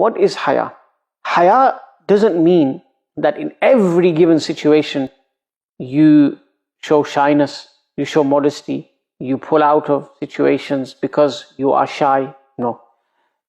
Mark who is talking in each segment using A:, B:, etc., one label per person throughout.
A: what is haya? Haya doesn't mean that in every given situation you show shyness, you show modesty, you pull out of situations because you are shy. No.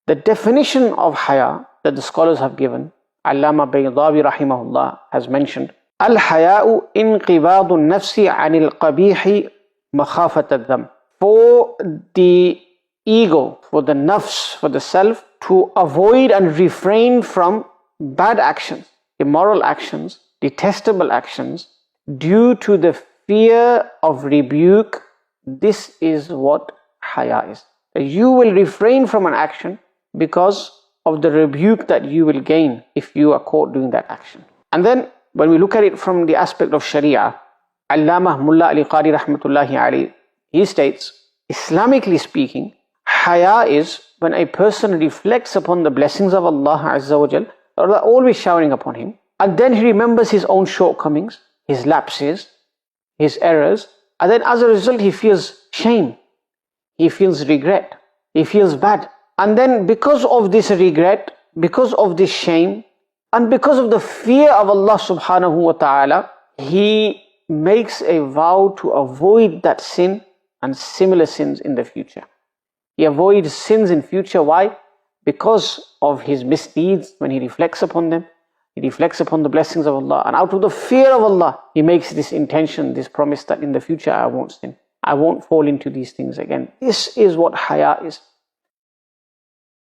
A: The definition of haya that the scholars have given, Allama Baydawi rahimahullah has mentioned, Al-haya'u inqibadu nafsi anil qabihi makhafat al-dham. For the ego, for the nafs, for the self, to avoid and refrain from bad actions, immoral actions, detestable actions, due to the fear of rebuke. This is what haya is. You will refrain from an action because of the rebuke that you will gain if you are caught doing that action. And then when we look at it from the aspect of Sharia, Allamah Mullah Ali Qari rahmatullahi alayhi, he states, Islamically speaking, haya is when a person reflects upon the blessings of Allah Azza wa Jal, Allah always showering upon him, and then he remembers his own shortcomings, his lapses, his errors, and then as a result he feels shame, he feels regret, he feels bad. And then because of this regret, because of this shame, and because of the fear of Allah subhanahu wa ta'ala, he makes a vow to avoid that sin and similar sins in the future. He avoids sins in future. Why? Because of his misdeeds. When he reflects upon them, he reflects upon the blessings of Allah, and out of the fear of Allah, he makes this intention, this promise that in the future I won't sin, I won't fall into these things again. This is what haya is.